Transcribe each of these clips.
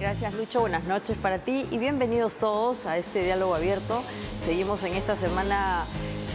Gracias, Lucho. Buenas noches para ti y bienvenidos todos a este diálogo abierto. Seguimos en esta semana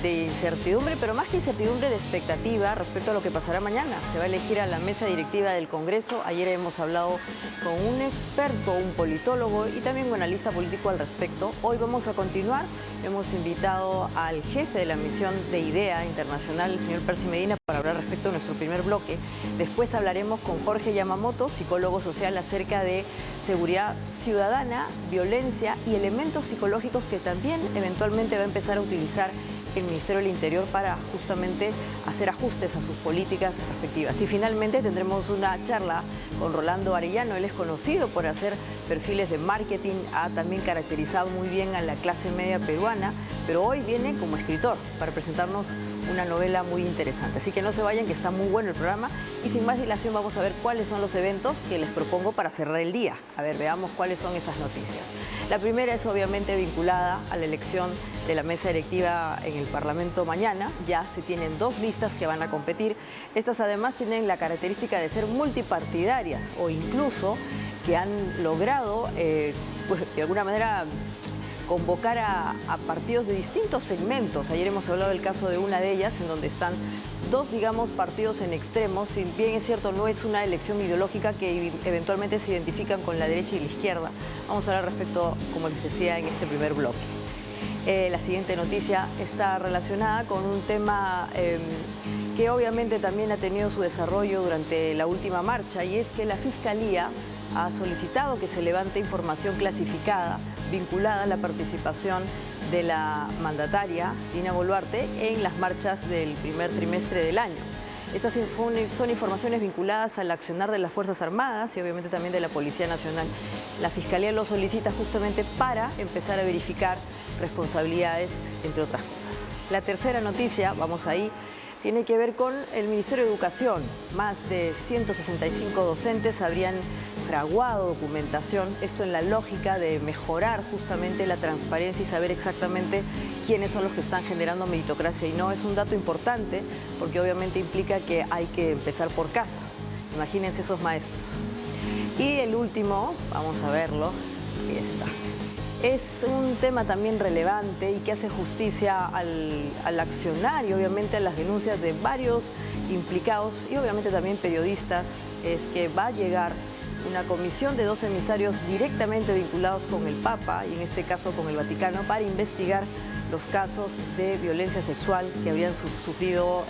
de incertidumbre, pero más que incertidumbre, de expectativa respecto a lo que pasará mañana. Se va a elegir a la mesa directiva del Congreso. Ayer hemos hablado con un experto, un politólogo y también un analista político al respecto. Hoy vamos a continuar. Hemos invitado al jefe de la misión de IDEA Internacional, el señor Percy Medina, para hablar respecto a nuestro primer bloque. Después hablaremos con Jorge Yamamoto, psicólogo social, acerca de seguridad ciudadana, violencia y elementos psicológicos que también eventualmente va a empezar a utilizar el Ministerio del Interior para justamente hacer ajustes a sus políticas respectivas. Y finalmente tendremos una charla con Rolando Arellano. Él es conocido por hacer perfiles de marketing, ha también caracterizado muy bien a la clase media peruana, pero hoy viene como escritor para presentarnos una novela muy interesante. Así que no se vayan, que está muy bueno el programa. Y sin más dilación vamos a ver cuáles son los eventos que les propongo para cerrar el día. A ver, veamos cuáles son esas noticias. La primera es obviamente vinculada a la elección de la mesa directiva en el Parlamento mañana. Ya se tienen dos listas que van a competir. Estas además tienen la característica de ser multipartidarias o incluso que han logrado, pues, de alguna manera, convocar a partidos de distintos segmentos. Ayer hemos hablado del caso de una de ellas, en donde están dos, digamos, partidos en extremos. Si bien es cierto, no es una elección ideológica que eventualmente se identifican con la derecha y la izquierda. Vamos a hablar respecto, como les decía, en este primer bloque. La siguiente noticia está relacionada con un tema que obviamente también ha tenido su desarrollo durante la última marcha, y es que la Fiscalía ha solicitado que se levante información clasificada vinculada a la participación de la mandataria Dina Boluarte en las marchas del primer trimestre del año. Estas son informaciones vinculadas al accionar de las Fuerzas Armadas y obviamente también de la Policía Nacional. La Fiscalía lo solicita justamente para empezar a verificar responsabilidades, entre otras cosas. La tercera noticia, vamos ahí, tiene que ver con el Ministerio de Educación. Más de 165 docentes habrían fraguado documentación, esto en la lógica de mejorar justamente la transparencia y saber exactamente quiénes son los que están generando meritocracia. Y no es un dato importante porque obviamente implica que hay que empezar por casa. Imagínense esos maestros. Y el último, vamos a verlo, aquí está. Es un tema también relevante y que hace justicia al accionar y obviamente a las denuncias de varios implicados y obviamente también periodistas. Es que va a llegar una comisión de 2 emisarios directamente vinculados con el Papa y en este caso con el Vaticano para investigar los casos de violencia sexual que habrían sufrido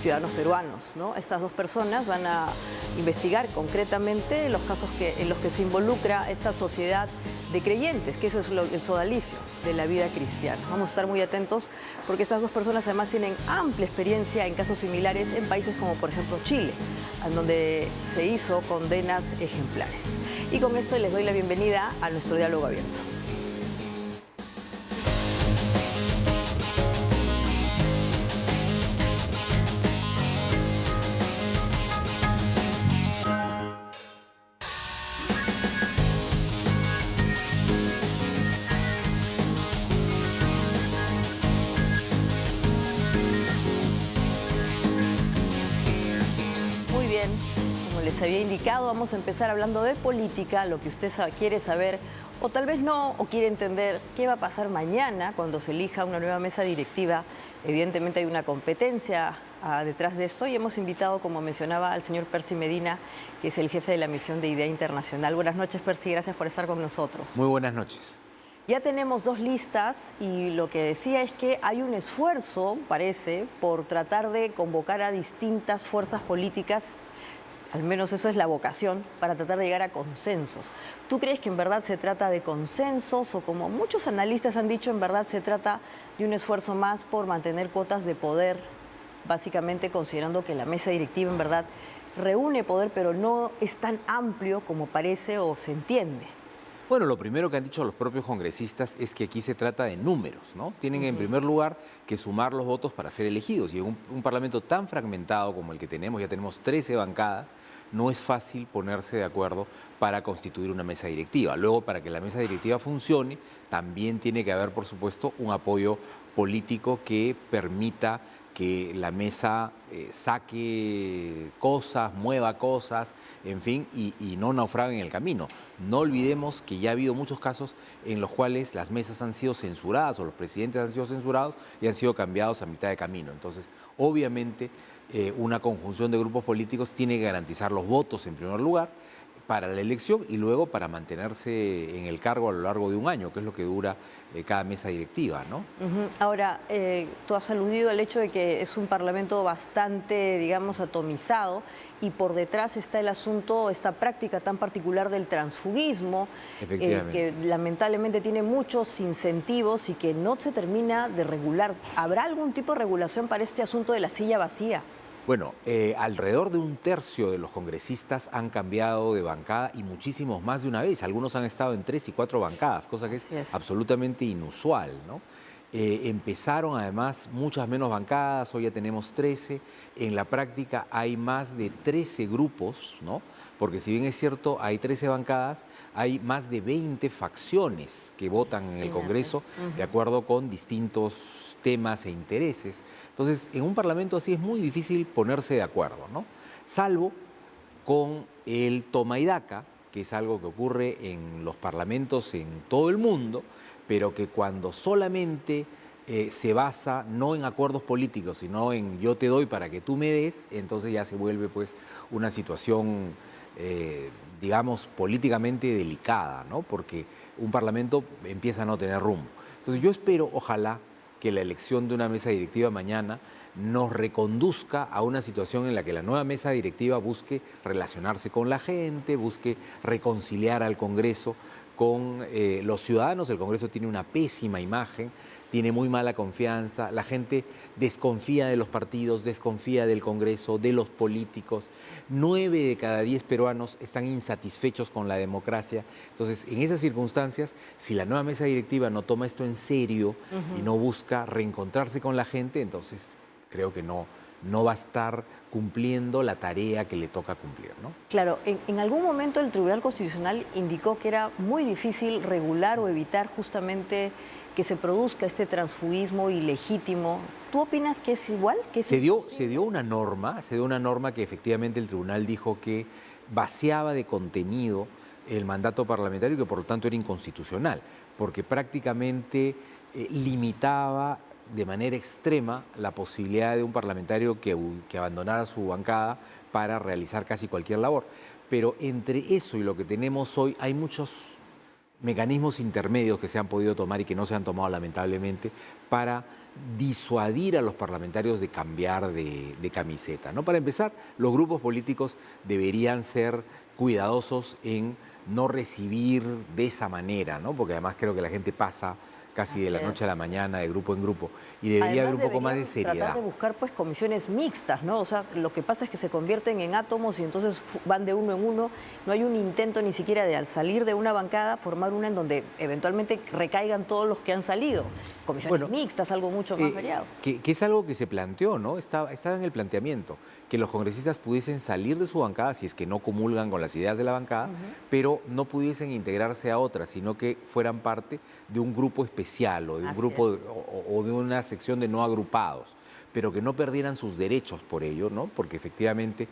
ciudadanos peruanos, ¿no? Estas dos personas van a investigar concretamente los casos en los que se involucra esta sociedad de creyentes, que eso es el sodalicio de la vida cristiana. Vamos a estar muy atentos porque estas dos personas además tienen amplia experiencia en casos similares en países como por ejemplo Chile, en donde se hizo condenas ejemplares. Y con esto les doy la bienvenida a nuestro diálogo abierto. Les había indicado, vamos a empezar hablando de política, lo que usted quiere saber o tal vez no, o quiere entender qué va a pasar mañana cuando se elija una nueva mesa directiva. Evidentemente hay una competencia detrás de esto y hemos invitado, como mencionaba, al señor Percy Medina, que es el jefe de la misión de IDEA Internacional. Buenas noches, Percy, gracias por estar con nosotros. Muy buenas noches. Ya tenemos dos listas y lo que decía es que hay un esfuerzo, parece, por tratar de convocar a distintas fuerzas políticas. Al menos eso es la vocación, para tratar de llegar a consensos. ¿Tú crees que en verdad se trata de consensos o, como muchos analistas han dicho, en verdad se trata de un esfuerzo más por mantener cuotas de poder, básicamente considerando que la mesa directiva en verdad reúne poder, pero no es tan amplio como parece o se entiende? Bueno, lo primero que han dicho los propios congresistas es que aquí se trata de números, ¿no? Tienen en primer lugar que sumar los votos para ser elegidos. Y en un parlamento tan fragmentado como el que tenemos, ya tenemos 13 bancadas, no es fácil ponerse de acuerdo para constituir una mesa directiva. Luego, para que la mesa directiva funcione, también tiene que haber, por supuesto, un apoyo político que permita que la mesa saque cosas, mueva cosas, en fin, y no naufrague en el camino. No olvidemos que ya ha habido muchos casos en los cuales las mesas han sido censuradas o los presidentes han sido censurados y han sido cambiados a mitad de camino. Entonces, obviamente, una conjunción de grupos políticos tiene que garantizar los votos en primer lugar para la elección y luego para mantenerse en el cargo a lo largo de un año, que es lo que dura cada mesa directiva, ¿no? Ahora, tú has aludido al hecho de que es un parlamento bastante, digamos, atomizado y por detrás está el asunto, esta práctica tan particular del transfugismo, que lamentablemente tiene muchos incentivos y que no se termina de regular. ¿Habrá algún tipo de regulación para este asunto de la silla vacía? Bueno, alrededor de un tercio de los congresistas han cambiado de bancada y muchísimos más de una vez. Algunos han estado en 3 y 4 bancadas, cosa que es absolutamente inusual, ¿no? Empezaron además muchas menos bancadas, hoy ya tenemos 13. En la práctica hay más de 13 grupos, ¿no? Porque si bien es cierto, hay 13 bancadas, hay más de 20 facciones que votan en el Congreso de acuerdo con distintos temas e intereses. Entonces, en un parlamento así es muy difícil ponerse de acuerdo, ¿no? Salvo con el toma y daca, que es algo que ocurre en los parlamentos en todo el mundo, pero que cuando solamente se basa no en acuerdos políticos, sino en yo te doy para que tú me des, entonces ya se vuelve pues una situación, digamos, políticamente delicada, ¿no? Porque un parlamento empieza a no tener rumbo. Entonces yo espero, ojalá, que la elección de una mesa directiva mañana nos reconduzca a una situación en la que la nueva mesa directiva busque relacionarse con la gente, busque reconciliar al Congreso con los ciudadanos. El Congreso tiene una pésima imagen, tiene muy mala confianza, la gente desconfía de los partidos, desconfía del Congreso, de los políticos. 9 de cada 10 peruanos están insatisfechos con la democracia. Entonces, en esas circunstancias, si la nueva mesa directiva no toma esto en serio y no busca reencontrarse con la gente, entonces creo que no va a estar cumpliendo la tarea que le toca cumplir, ¿no? Claro, en algún momento el Tribunal Constitucional indicó que era muy difícil regular o evitar justamente que se produzca este transfugismo ilegítimo. ¿Tú opinas que es igual? Que se dio una norma que efectivamente el tribunal dijo que vaciaba de contenido el mandato parlamentario y que por lo tanto era inconstitucional, porque prácticamente limitaba de manera extrema la posibilidad de un parlamentario que abandonara su bancada para realizar casi cualquier labor. Pero entre eso y lo que tenemos hoy hay muchos mecanismos intermedios que se han podido tomar y que no se han tomado lamentablemente para disuadir a los parlamentarios de cambiar de camiseta, ¿no? Para empezar, los grupos políticos deberían ser cuidadosos en no recibir de esa manera, ¿no? Porque además creo que la gente pasa casi de la noche a la mañana, de grupo en grupo, y debería haber un poco más de seriedad. Tratar de buscar pues comisiones mixtas, ¿no? O sea, lo que pasa es que se convierten en átomos y entonces van de uno en uno. No hay un intento ni siquiera de al salir de una bancada formar una en donde eventualmente recaigan todos los que han salido. Comisiones mixtas, algo mucho más variado. Que es algo que se planteó, ¿no? Estaba en el planteamiento, que los congresistas pudiesen salir de su bancada si es que no comulgan con las ideas de la bancada, pero no pudiesen integrarse a otras, sino que fueran parte de un grupo especial o de un grupo o de una sección de no agrupados, pero que no perdieran sus derechos por ello, ¿no? Porque efectivamente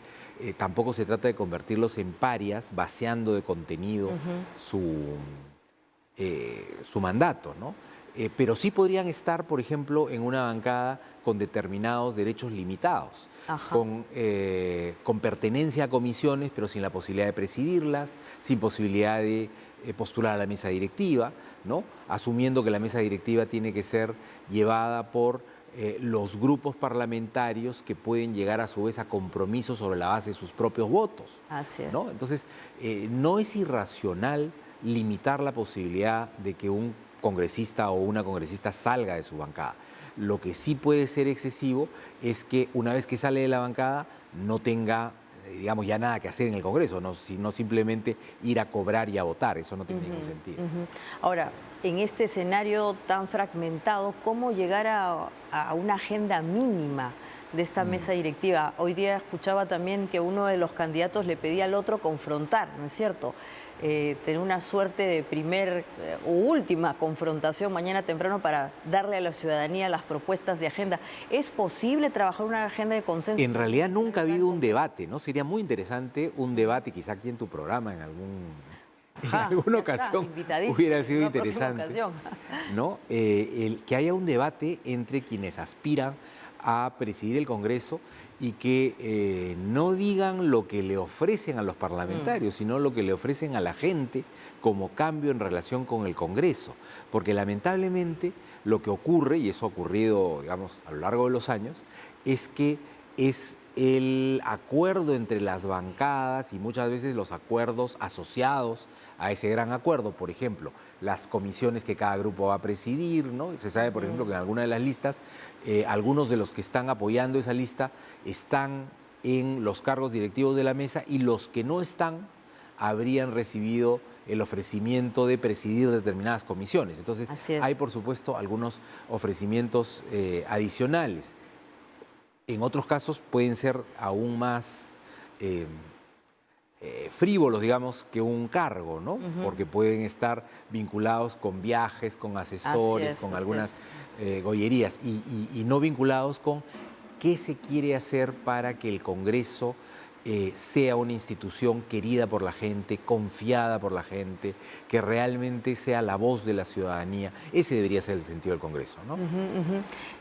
tampoco se trata de convertirlos en parias, vaciando de contenido su mandato, ¿no? Pero sí podrían estar, por ejemplo, en una bancada con determinados derechos limitados, con pertenencia a comisiones, pero sin la posibilidad de presidirlas, sin posibilidad de postular a la mesa directiva, ¿no? Asumiendo que la mesa directiva tiene que ser llevada por los grupos parlamentarios que pueden llegar a su vez a compromisos sobre la base de sus propios votos. Así es. ¿No? Entonces, no es irracional limitar la posibilidad de que un congresista o una congresista salga de su bancada. Lo que sí puede ser excesivo es que una vez que sale de la bancada no tenga, digamos, ya nada que hacer en el Congreso, ¿no? Sino simplemente ir a cobrar y a votar. Eso no tiene ningún sentido. Ahora, en este escenario tan fragmentado, ¿cómo llegar a una agenda mínima de esta mesa directiva? Hoy día escuchaba también que uno de los candidatos le pedía al otro confrontar, ¿no es cierto? tener una suerte de primer u última confrontación mañana temprano para darle a la ciudadanía las propuestas de agenda. ¿Es posible trabajar una agenda de consenso? En realidad nunca ha habido un debate, ¿no? Sería muy interesante un debate, quizá aquí en tu programa, en alguna ocasión hubiera sido interesante, ¿no? Que haya un debate entre quienes aspiran a presidir el Congreso y que no digan lo que le ofrecen a los parlamentarios, sino lo que le ofrecen a la gente como cambio en relación con el Congreso. Porque lamentablemente lo que ocurre, y eso ha ocurrido, digamos, a lo largo de los años, es que es el acuerdo entre las bancadas y muchas veces los acuerdos asociados a ese gran acuerdo. Por ejemplo, las comisiones que cada grupo va a presidir, ¿no? Se sabe, por ejemplo, que en alguna de las listas, algunos de los que están apoyando esa lista están en los cargos directivos de la mesa y los que no están habrían recibido el ofrecimiento de presidir determinadas comisiones. Entonces, hay, por supuesto, algunos ofrecimientos adicionales. En otros casos pueden ser aún más frívolos, digamos, que un cargo, ¿no? Porque pueden estar vinculados con viajes, con asesores, con algunas gollerías y no vinculados con qué se quiere hacer para que el Congreso sea una institución querida por la gente, confiada por la gente, que realmente sea la voz de la ciudadanía. Ese debería ser el sentido del Congreso, ¿no?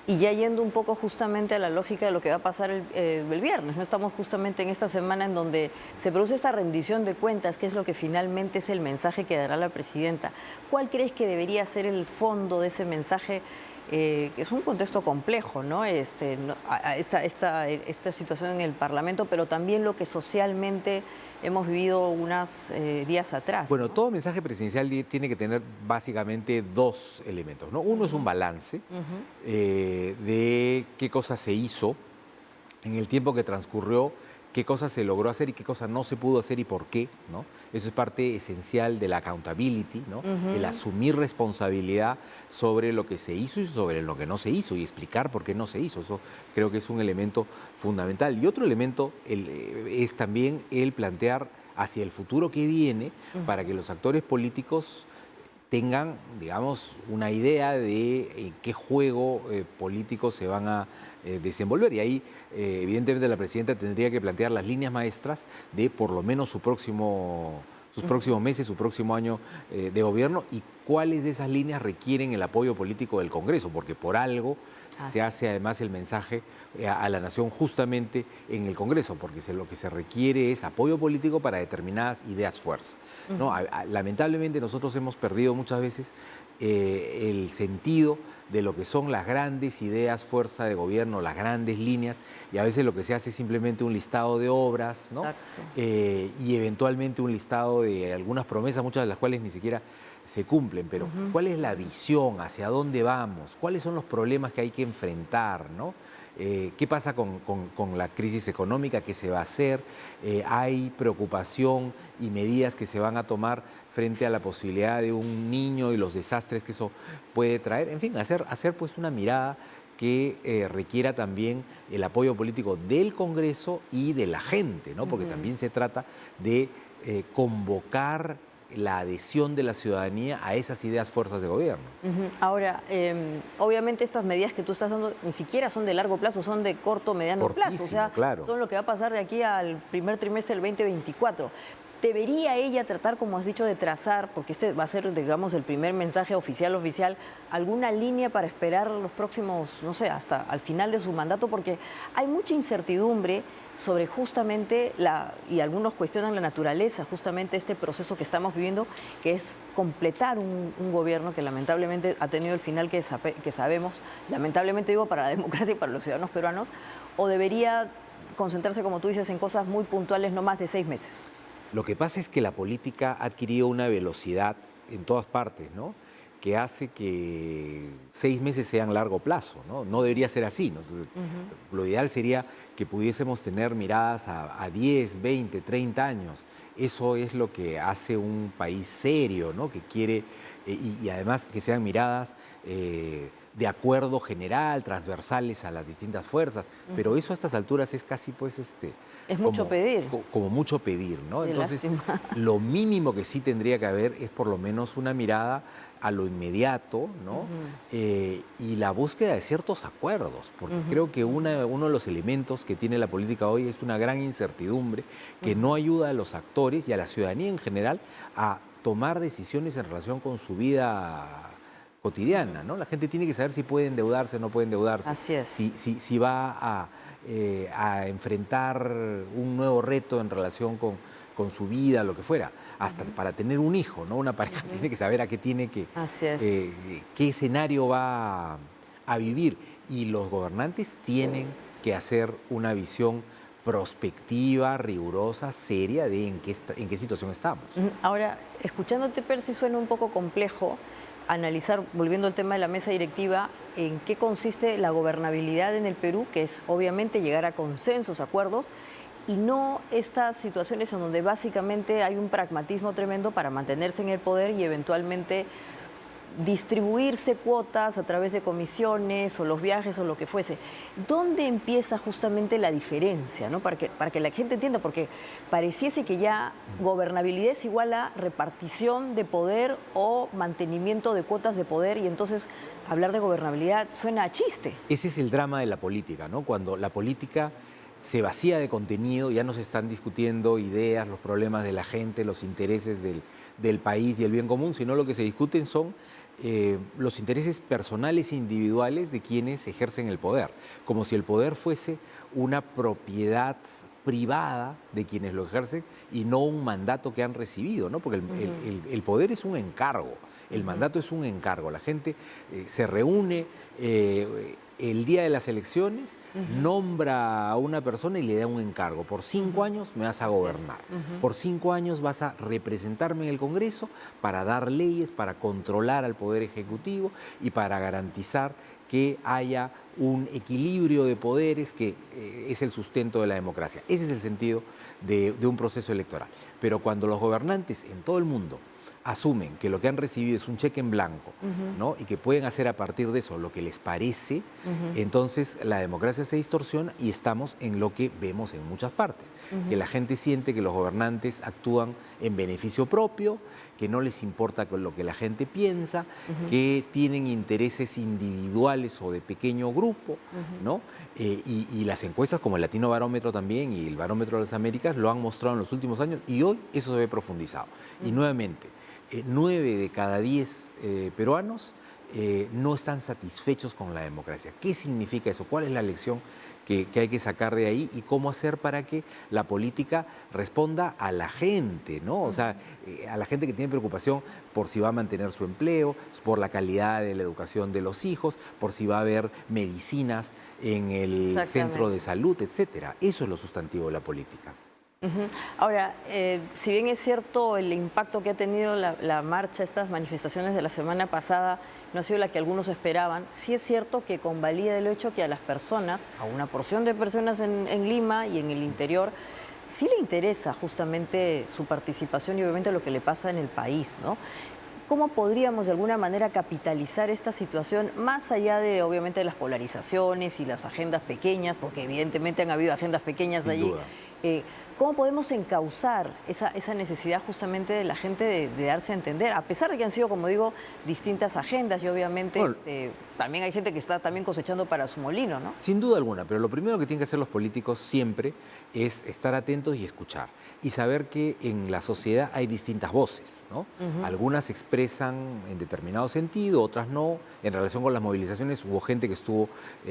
Y ya yendo un poco justamente a la lógica de lo que va a pasar el viernes, ¿no? Estamos justamente en esta semana en donde se produce esta rendición de cuentas, que es lo que finalmente es el mensaje que dará la presidenta. ¿Cuál crees que debería ser el fondo de ese mensaje? Que es un contexto complejo, ¿no? Esta situación en el Parlamento, pero también lo que socialmente hemos vivido unos días atrás. Bueno, ¿no? todo mensaje presidencial tiene que tener básicamente dos elementos, ¿no? Uno es un balance de qué cosa se hizo en el tiempo que transcurrió, qué cosa se logró hacer y qué cosa no se pudo hacer y por qué, ¿no? Eso es parte esencial de la accountability, ¿no? El asumir responsabilidad sobre lo que se hizo y sobre lo que no se hizo y explicar por qué no se hizo. Eso creo que es un elemento fundamental. Y otro elemento es también el plantear hacia el futuro que viene para que los actores políticos tengan, digamos, una idea de en qué juego político se van a desenvolver. Y ahí, evidentemente, la presidenta tendría que plantear las líneas maestras de por lo menos sus próximos meses, su próximo año de gobierno y cuáles de esas líneas requieren el apoyo político del Congreso, porque por algo se hace además el mensaje a la nación justamente en el Congreso, porque lo que se requiere es apoyo político para determinadas ideas fuerza, ¿no? Lamentablemente nosotros hemos perdido muchas veces el sentido de lo que son las grandes ideas fuerza de gobierno, las grandes líneas, y a veces lo que se hace es simplemente un listado de obras, ¿no? Y eventualmente un listado de algunas promesas, muchas de las cuales ni siquiera se cumplen, pero ¿cuál es la visión? ¿Hacia dónde vamos? ¿Cuáles son los problemas que hay que enfrentar, ¿no? ¿Qué pasa con la crisis económica? ¿Qué se va a hacer? ¿Hay preocupación y medidas que se van a tomar frente a la posibilidad de un niño y los desastres que eso puede traer? En fin, hacer pues una mirada que requiera también el apoyo político del Congreso y de la gente, ¿no? Porque también se trata de convocar la adhesión de la ciudadanía a esas ideas fuerzas de gobierno. Ahora, obviamente estas medidas que tú estás dando ni siquiera son de largo plazo, son de corto, mediano plazo. O sea, son lo que va a pasar de aquí al primer trimestre del 2024. ¿Debería ella tratar, como has dicho, de trazar, porque este va a ser, digamos, el primer mensaje oficial, alguna línea para esperar los próximos, no sé, hasta al final de su mandato? Porque hay mucha incertidumbre sobre justamente y algunos cuestionan la naturaleza, justamente este proceso que estamos viviendo, que es completar un gobierno que lamentablemente ha tenido el final que sabemos, lamentablemente digo, para la democracia y para los ciudadanos peruanos, o debería concentrarse, como tú dices, en cosas muy puntuales, no más de 6 meses. Lo que pasa es que la política ha adquirido una velocidad en todas partes, ¿no? Que hace que 6 meses sean largo plazo, ¿no? No debería ser así, ¿no? Lo ideal sería que pudiésemos tener miradas a 10, 20, 30 años. Eso es lo que hace un país serio, ¿no? Que quiere, y además que sean miradas de acuerdo general, transversales a las distintas fuerzas, pero eso a estas alturas es casi pues Es mucho pedir. Como mucho pedir, ¿no? Qué Entonces, lástima. lo mínimo que sí tendría que haber es por lo menos una mirada a lo inmediato, ¿no? Y la búsqueda de ciertos acuerdos, porque creo que uno de los elementos que tiene la política hoy es una gran incertidumbre que no ayuda a los actores y a la ciudadanía en general a tomar decisiones en relación con su vida cotidiana, ¿no? La gente tiene que saber si puede endeudarse o no puede endeudarse. Así es. Si va a enfrentar un nuevo reto en relación con su vida, lo que fuera. Hasta para tener un hijo, ¿no? Una pareja tiene que saber a qué tiene que... Así es. qué escenario va a vivir. Y los gobernantes tienen que hacer una visión prospectiva, rigurosa, seria de en qué situación estamos. Ahora, escuchándote, Percy, suena un poco complejo analizar, volviendo al tema de la mesa directiva, en qué consiste la gobernabilidad en el Perú, que es obviamente llegar a consensos, acuerdos, y no estas situaciones en donde básicamente hay un pragmatismo tremendo para mantenerse en el poder y eventualmente distribuirse cuotas a través de comisiones o los viajes o lo que fuese. ¿Dónde empieza justamente la diferencia, ¿no? Para que la gente entienda, porque pareciese que ya gobernabilidad es igual a repartición de poder o mantenimiento de cuotas de poder, y entonces hablar de gobernabilidad suena a chiste. Ese es el drama de la política, ¿no? Cuando la política se vacía de contenido, ya no se están discutiendo ideas, los problemas de la gente, los intereses del país y el bien común, sino lo que se discuten son los intereses personales e individuales de quienes ejercen el poder, como si el poder fuese una propiedad privada de quienes lo ejercen y no un mandato que han recibido, ¿no? Porque el poder es un encargo, el mandato es un encargo. La gente se reúne el día de las elecciones, nombra a una persona y le da un encargo. Por 5 años me vas a gobernar. Por 5 años vas a representarme en el Congreso para dar leyes, para controlar al Poder Ejecutivo y para garantizar que haya un equilibrio de poderes que es el sustento de la democracia. Ese es el sentido de un proceso electoral. Pero cuando los gobernantes en todo el mundo asumen que lo que han recibido es un cheque en blanco, ¿no? Y que pueden hacer a partir de eso lo que les parece, entonces la democracia se distorsiona y estamos en lo que vemos en muchas partes. Que la gente siente que los gobernantes actúan en beneficio propio, que no les importa lo que la gente piensa, que tienen intereses individuales o de pequeño grupo, ¿no? Y las encuestas como el Latino Barómetro también y el Barómetro de las Américas lo han mostrado en los últimos años y hoy eso se ve profundizado. Y nuevamente, 9 de cada 10 peruanos no están satisfechos con la democracia. ¿Qué significa eso? ¿Cuál es la lección que hay que sacar de ahí y cómo hacer para que la política responda a la gente, ¿no? O sea, a la gente que tiene preocupación por si va a mantener su empleo, por la calidad de la educación de los hijos, por si va a haber medicinas en el centro de salud, etcétera. Eso es lo sustantivo de la política. Ahora, si bien es cierto el impacto que ha tenido la marcha, estas manifestaciones de la semana pasada, no ha sido la que algunos esperaban, sí es cierto que convalida el hecho que a las personas, a una porción de personas en Lima y en el interior, sí le interesa justamente su participación y obviamente lo que le pasa en el país, ¿no? ¿Cómo podríamos de alguna manera capitalizar esta situación más allá de obviamente las polarizaciones y las agendas pequeñas, porque evidentemente han habido agendas pequeñas allí? ¿Cómo podemos encauzar esa necesidad justamente de la gente de darse a entender? A pesar de que han sido, como digo, distintas agendas y obviamente también hay gente que está también cosechando para su molino, ¿no? Sin duda alguna, pero lo primero que tienen que hacer los políticos siempre es estar atentos y escuchar y saber que en la sociedad hay distintas voces, ¿no? Algunas expresan en determinado sentido, otras no. En relación con las movilizaciones hubo gente que estuvo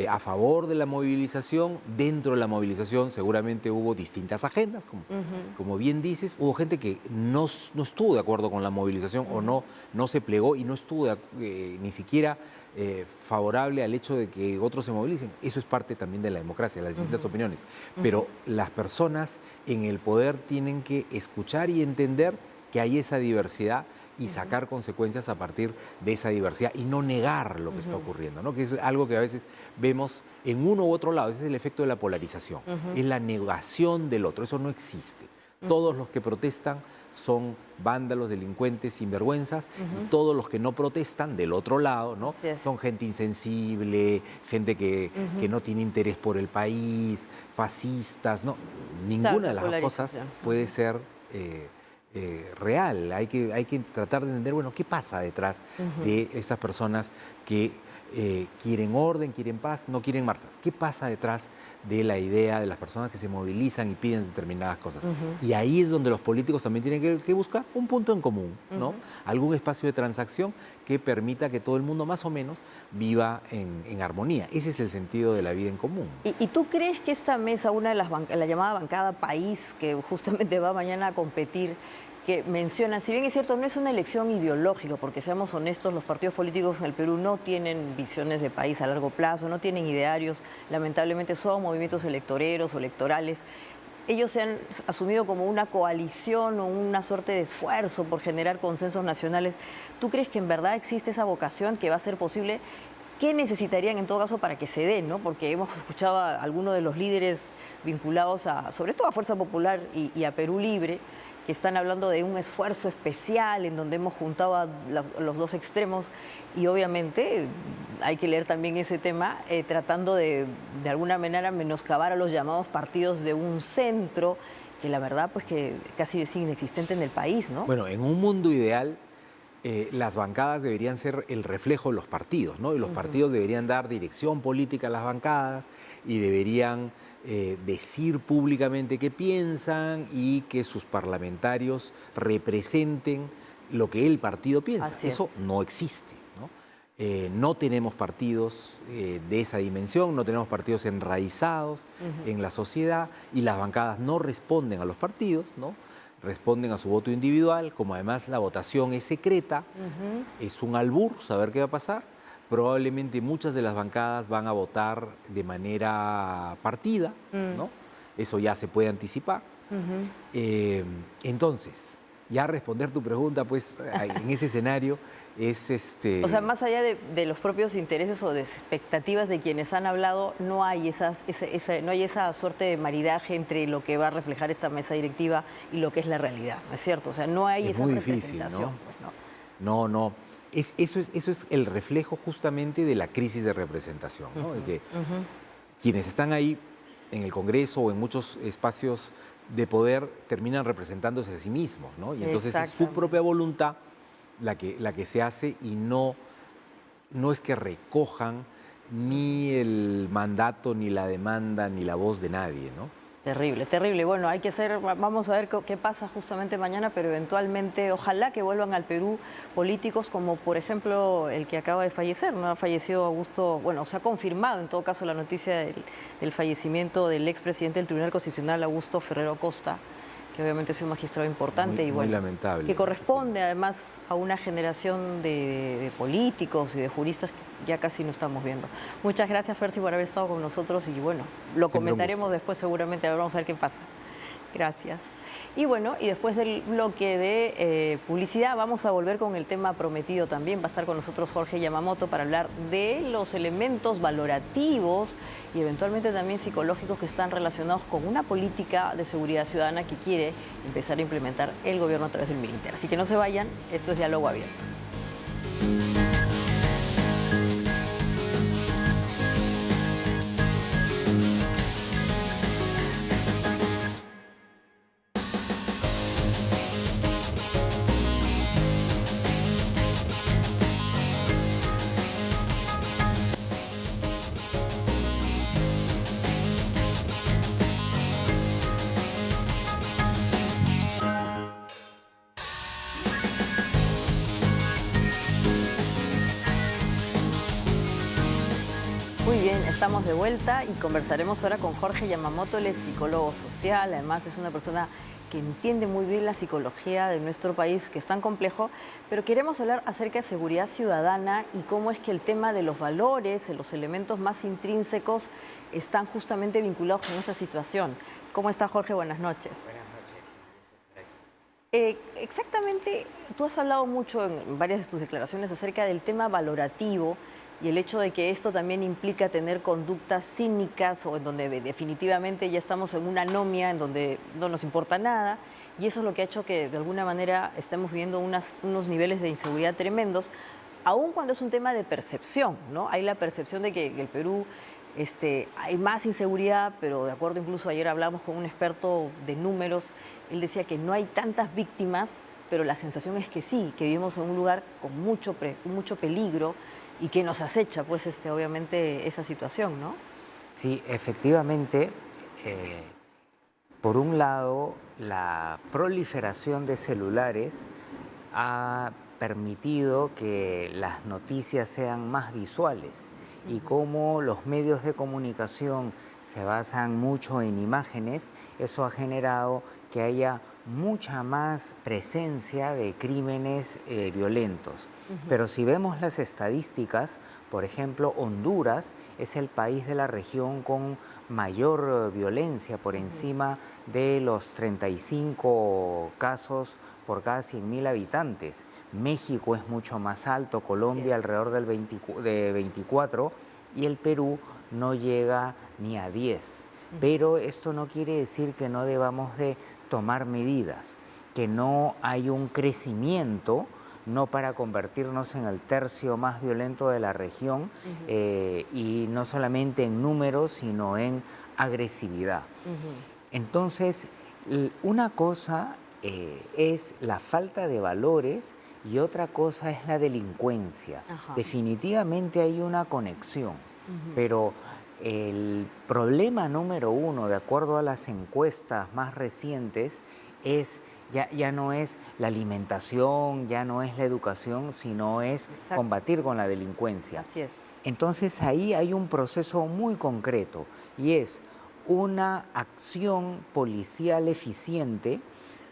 a favor de la movilización. Dentro de la movilización seguramente hubo distintas agendas, como bien dices. Hubo gente que no estuvo de acuerdo con la movilización o no se plegó y no estuvo ni siquiera favorable al hecho de que otros se movilicen. Eso es parte también de la democracia, las distintas opiniones. Pero las personas en el poder tienen que escuchar y entender que hay esa diversidad y sacar consecuencias a partir de esa diversidad y no negar lo que está ocurriendo, ¿no? Que es algo que a veces vemos en uno u otro lado. Ese es el efecto de la polarización, es la negación del otro, eso no existe. Todos los que protestan son vándalos, delincuentes, sinvergüenzas, y todos los que no protestan, del otro lado, ¿no? Son gente insensible, gente que no tiene interés por el país, fascistas, ¿no? Ninguna de las dos cosas puede ser real. Hay que tratar de entender, bueno, qué pasa detrás de estas personas que quieren orden, quieren paz, no quieren marchas. ¿Qué pasa detrás de la idea de las personas que se movilizan y piden determinadas cosas? Y ahí es donde los políticos también tienen que buscar un punto en común, ¿no? Algún espacio de transacción que permita que todo el mundo más o menos viva en armonía. Ese es el sentido de la vida en común. ¿Y tú crees que esta mesa, una de las la llamada bancada país, que justamente va mañana a competir, que mencionan, si bien es cierto, no es una elección ideológica, porque seamos honestos, los partidos políticos en el Perú no tienen visiones de país a largo plazo, no tienen idearios, lamentablemente son movimientos electoreros o electorales. Ellos se han asumido como una coalición o una suerte de esfuerzo por generar consensos nacionales. ¿Tú crees que en verdad existe esa vocación que va a ser posible? ¿Qué necesitarían en todo caso para que se den, ¿no? Porque hemos escuchado a algunos de los líderes vinculados sobre todo a Fuerza Popular y a Perú Libre, que están hablando de un esfuerzo especial en donde hemos juntado a los dos extremos, y obviamente hay que leer también ese tema tratando de alguna manera menoscabar a los llamados partidos de un centro, que la verdad pues que casi es inexistente en el país, ¿no? Bueno, en un mundo ideal las bancadas deberían ser el reflejo de los partidos, ¿no? Y los partidos deberían dar dirección política a las bancadas y deberían decir públicamente qué piensan y que sus parlamentarios representen lo que el partido piensa. Eso no existe, ¿no? No tenemos partidos de esa dimensión, no tenemos partidos enraizados en la sociedad, y las bancadas no responden a los partidos, ¿no? Responden a su voto individual. Como además la votación es secreta, es un albur saber qué va a pasar. Probablemente muchas de las bancadas van a votar de manera partida, ¿no? Eso ya se puede anticipar. Entonces, ya responder tu pregunta, pues, en ese escenario es O sea, más allá de los propios intereses o de expectativas de quienes han hablado, no hay no hay esa suerte de maridaje entre lo que va a reflejar esta mesa directiva y lo que es la realidad, ¿no es cierto? O sea, no hay esa representación. Pues, ¿no? No. Eso es el reflejo justamente de la crisis de representación, ¿no? De que quienes están ahí en el Congreso o en muchos espacios de poder terminan representándose a sí mismos, ¿no? Y entonces es su propia voluntad la que se hace, y no es que recojan ni el mandato, ni la demanda, ni la voz de nadie, ¿no? Terrible, terrible. Bueno, vamos a ver qué pasa justamente mañana, pero eventualmente ojalá que vuelvan al Perú políticos como por ejemplo el que acaba de fallecer, ¿no? Ha fallecido Augusto, bueno, se ha confirmado en todo caso la noticia del fallecimiento del expresidente del Tribunal Constitucional, Augusto Ferrero Costa, que obviamente es un magistrado importante y bueno, muy lamentable, que corresponde además a una generación de políticos y de juristas que ya casi no estamos viendo. Muchas gracias, Percy, por haber estado con nosotros, y bueno, lo comentaremos después seguramente, vamos a ver qué pasa. Gracias. Y bueno, y después del bloque de publicidad vamos a volver con el tema prometido también. Va a estar con nosotros Jorge Yamamoto para hablar de los elementos valorativos y eventualmente también psicológicos que están relacionados con una política de seguridad ciudadana que quiere empezar a implementar el gobierno a través del militar. Así que no se vayan, esto es Diálogo Abierto. Muy bien, estamos de vuelta y conversaremos ahora con Jorge Yamamoto. Él es psicólogo social, además es una persona que entiende muy bien la psicología de nuestro país, que es tan complejo, pero queremos hablar acerca de seguridad ciudadana y cómo es que el tema de los valores, de los elementos más intrínsecos, están justamente vinculados con esta situación. ¿Cómo está, Jorge? Buenas noches. Exactamente, tú has hablado mucho en varias de tus declaraciones acerca del tema valorativo, y el hecho de que esto también implica tener conductas cínicas o en donde definitivamente ya estamos en una anomia, en donde no nos importa nada, y eso es lo que ha hecho que de alguna manera estemos viviendo unos niveles de inseguridad tremendos, aun cuando es un tema de percepción, ¿no? Hay la percepción de que el Perú hay más inseguridad, pero de acuerdo, incluso ayer hablamos con un experto de números, él decía que no hay tantas víctimas, pero la sensación es que sí, que vivimos en un lugar con mucho peligro y que nos acecha, pues, obviamente, esa situación, ¿no? Sí, efectivamente, por un lado, la proliferación de celulares ha permitido que las noticias sean más visuales y como los medios de comunicación se basan mucho en imágenes, eso ha generado que haya mucha más presencia de crímenes violentos. Pero si vemos las estadísticas, por ejemplo, Honduras es el país de la región con mayor violencia, por encima de los 35 casos por cada 100.000 habitantes. México es mucho más alto, Colombia alrededor de 24 y el Perú no llega ni a 10. Pero esto no quiere decir que no debamos de tomar medidas, que no hay un crecimiento, no para convertirnos en el tercio más violento de la región, y no solamente en números, sino en agresividad. Entonces, una cosa es la falta de valores y otra cosa es la delincuencia. Definitivamente hay una conexión, pero el problema número uno, de acuerdo a las encuestas más recientes, es ya no es la alimentación, ya no es la educación, sino es combatir con la delincuencia. Así es. Entonces ahí hay un proceso muy concreto y es una acción policial eficiente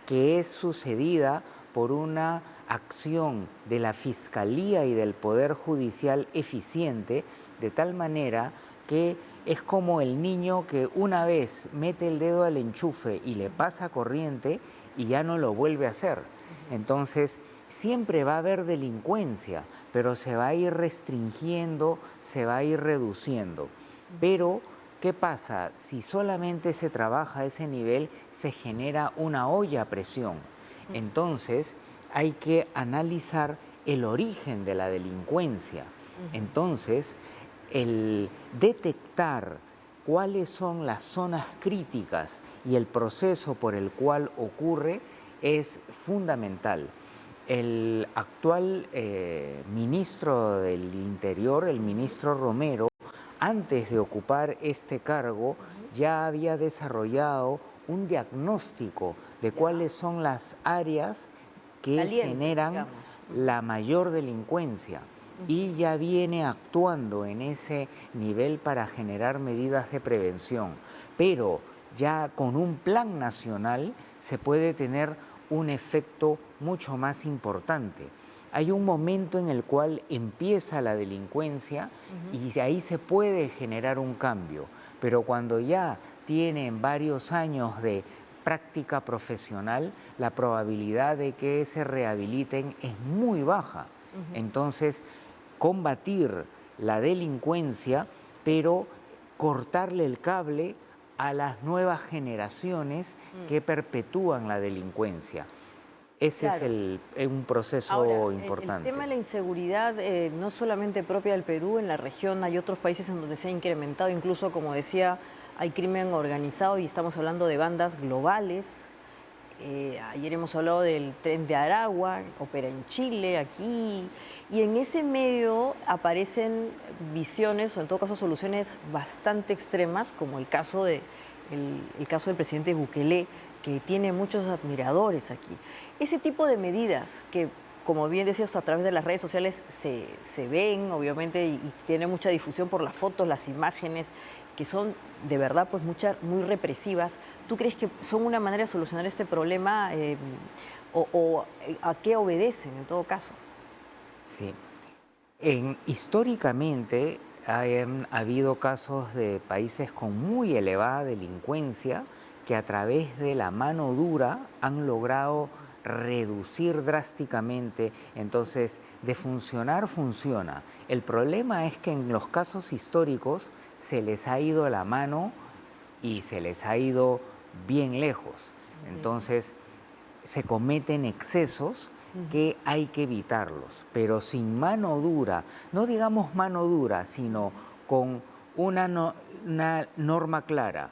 que es sucedida por una acción de la Fiscalía y del Poder Judicial eficiente, de tal manera que es como el niño que una vez mete el dedo al enchufe y le pasa corriente y ya no lo vuelve a hacer. Entonces, siempre va a haber delincuencia, pero se va a ir restringiendo, se va a ir reduciendo. Pero, ¿qué pasa? Si solamente se trabaja a ese nivel, se genera una olla a presión. Entonces, hay que analizar el origen de la delincuencia. Entonces, el detectar cuáles son las zonas críticas y el proceso por el cual ocurre es fundamental. El actual ministro del Interior, el ministro Romero, antes de ocupar este cargo, ya había desarrollado un diagnóstico de cuáles son las áreas que generan la mayor delincuencia. Y ya viene actuando en ese nivel para generar medidas de prevención. Pero ya con un plan nacional se puede tener un efecto mucho más importante. Hay un momento en el cual empieza la delincuencia y ahí se puede generar un cambio. Pero cuando ya tienen varios años de práctica profesional, la probabilidad de que se rehabiliten es muy baja. Entonces, combatir la delincuencia, pero cortarle el cable a las nuevas generaciones que perpetúan la delincuencia. Ese es un proceso Ahora, importante. el tema de la inseguridad no solamente propia del Perú, en la región hay otros países en donde se ha incrementado, incluso, como decía, hay crimen organizado y estamos hablando de bandas globales. Ayer hemos hablado del Tren de Aragua, opera en Chile, aquí, y en ese medio aparecen visiones, o en todo caso soluciones bastante extremas, como el caso del presidente Bukele, que tiene muchos admiradores aquí. Ese tipo de medidas que, como bien decías, a través de las redes sociales se ven, obviamente, y tiene mucha difusión por las fotos, las imágenes, que son de verdad pues muy represivas. ¿Tú crees que son una manera de solucionar este problema o a qué obedecen en todo caso? Sí. Históricamente han habido casos de países con muy elevada delincuencia que a través de la mano dura han logrado reducir drásticamente. Entonces, de funcionar, funciona. El problema es que en los casos históricos se les ha ido la mano y se les ha ido bien lejos. Entonces, se cometen excesos que hay que evitarlos, pero sin mano dura, no digamos mano dura, sino con una norma clara,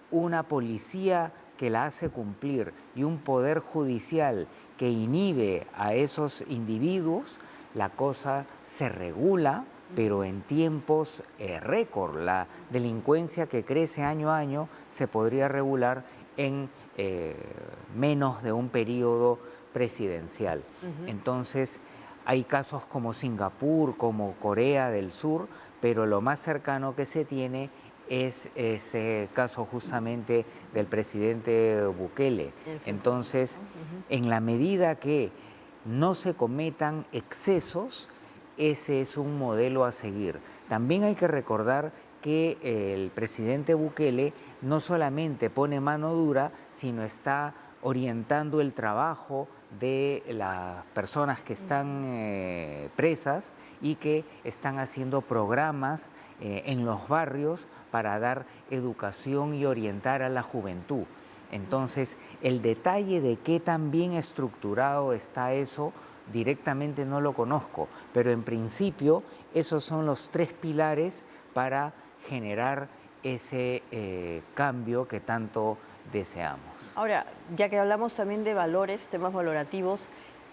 una policía que la hace cumplir y un poder judicial que inhibe a esos individuos, la cosa se regula, pero en tiempos récord. La delincuencia que crece año a año se podría regular en menos de un periodo presidencial. Entonces, hay casos como Singapur, como Corea del Sur, pero lo más cercano que se tiene es ese caso justamente del presidente Bukele. Entonces, en la medida que no se cometan excesos, ese es un modelo a seguir. También hay que recordar que el presidente Bukele no solamente pone mano dura, sino está orientando el trabajo de las personas que están presas y que están haciendo programas en los barrios para dar educación y orientar a la juventud. Entonces, el detalle de qué tan bien estructurado está eso, directamente no lo conozco, pero en principio esos son los 3 pilares para generar ese cambio que tanto deseamos. Ahora, ya que hablamos también de valores, temas valorativos,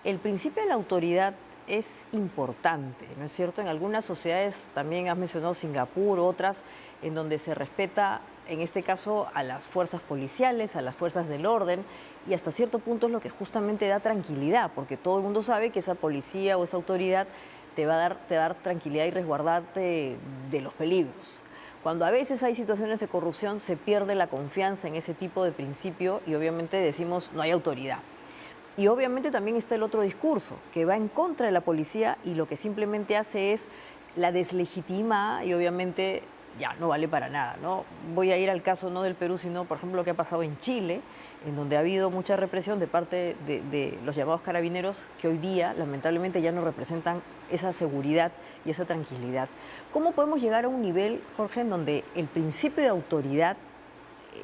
el principio de la autoridad es importante, ¿no es cierto? En algunas sociedades, también has mencionado Singapur, otras, en donde se respeta, en este caso, a las fuerzas policiales, a las fuerzas del orden, y hasta cierto punto es lo que justamente da tranquilidad, porque todo el mundo sabe que esa policía o esa autoridad te va a dar tranquilidad y resguardarte de los peligros. Cuando a veces hay situaciones de corrupción, se pierde la confianza en ese tipo de principio y obviamente decimos no hay autoridad. Y obviamente también está el otro discurso, que va en contra de la policía y lo que simplemente hace es la deslegitima y obviamente ya no vale para nada, ¿no? Voy a ir al caso no del Perú, sino por ejemplo lo que ha pasado en Chile, en donde ha habido mucha represión de parte de los llamados carabineros, que hoy día lamentablemente ya no representan esa seguridad y esa tranquilidad. ¿Cómo podemos llegar a un nivel, Jorge, en donde el principio de autoridad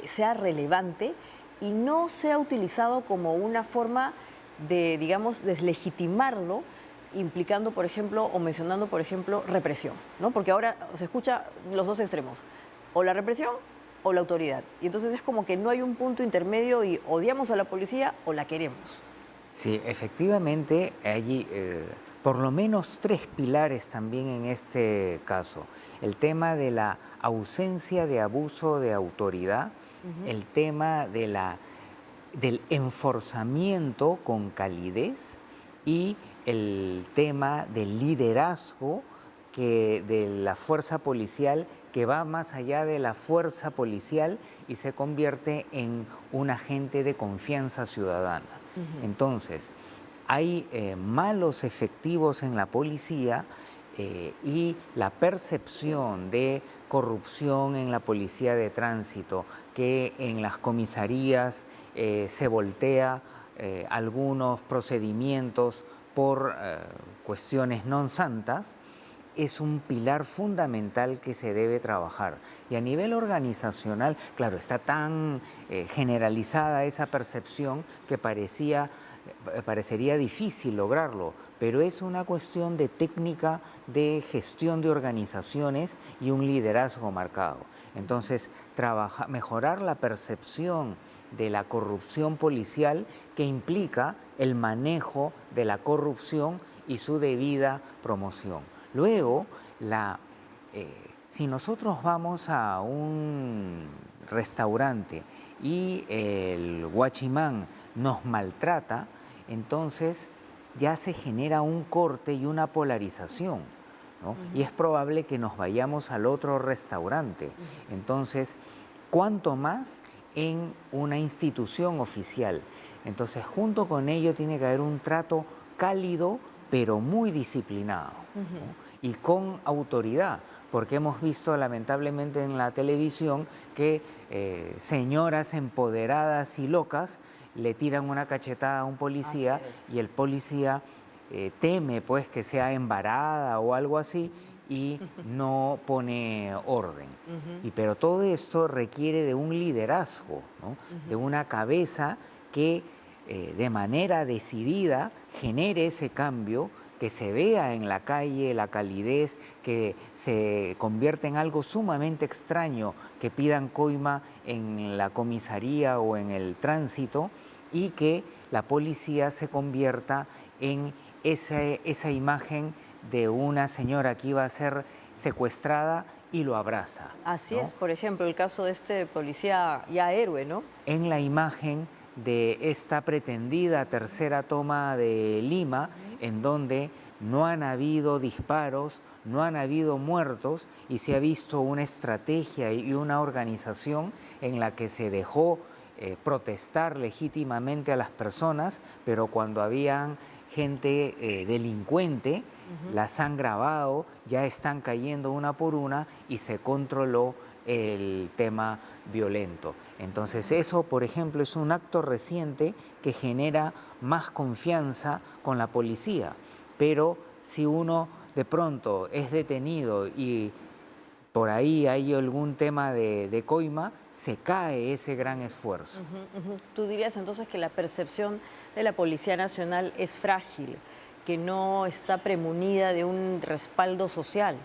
sea relevante y no sea utilizado como una forma de, digamos, deslegitimarlo, implicando, por ejemplo, o mencionando, por ejemplo, represión, ¿no? Porque ahora se escucha los dos extremos, o la represión o la autoridad. Y entonces es como que no hay un punto intermedio y odiamos a la policía o la queremos. Sí, efectivamente, hay por lo menos 3 pilares también en este caso. El tema de la ausencia de abuso de autoridad, el tema de del enforzamiento con calidez y el tema del liderazgo de la fuerza policial, que va más allá de la fuerza policial y se convierte en un agente de confianza ciudadana. Entonces, hay malos efectivos en la policía y la percepción de corrupción en la policía de tránsito, que en las comisarías se voltea algunos procedimientos por cuestiones non santas, es un pilar fundamental que se debe trabajar. Y a nivel organizacional, claro, está tan generalizada esa percepción que parecería difícil lograrlo, pero es una cuestión de técnica de gestión de organizaciones y un liderazgo marcado. Entonces, mejorar la percepción de la corrupción policial, que implica el manejo de la corrupción y su debida promoción. Luego, si nosotros vamos a un restaurante y el guachimán nos maltrata, entonces ya se genera un corte y una polarización, ¿no? Y es probable que nos vayamos al otro restaurante. Entonces, ¿cuánto más en una institución oficial? Entonces, junto con ello tiene que haber un trato cálido, pero muy disciplinado, ¿no? Y con autoridad, porque hemos visto lamentablemente en la televisión que señoras empoderadas y locas le tiran una cachetada a un policía Así es. y el policía teme pues que sea embarada o algo así y no pone orden. Pero todo esto requiere de un liderazgo, ¿no? De una cabeza que de manera decidida genere ese cambio, que se vea en la calle la calidez, que se convierta en algo sumamente extraño, que pidan coima en la comisaría o en el tránsito y que la policía se convierta en esa imagen de una señora que iba a ser secuestrada y lo abraza. Así ¿no? es, por ejemplo, el caso de este policía ya héroe, ¿no? En la imagen de esta pretendida tercera toma de Lima, en donde no han habido disparos, no han habido muertos y se ha visto una estrategia y una organización en la que se dejó protestar legítimamente a las personas, pero cuando habían gente delincuente, las han grabado, ya están cayendo una por una y se controló el tema violento. Entonces eso, por ejemplo, es un acto reciente que genera más confianza con la policía. Pero si uno de pronto es detenido y por ahí hay algún tema de coima, se cae ese gran esfuerzo. Tú dirías entonces que la percepción de la Policía Nacional es frágil, que no está premunida de un respaldo social.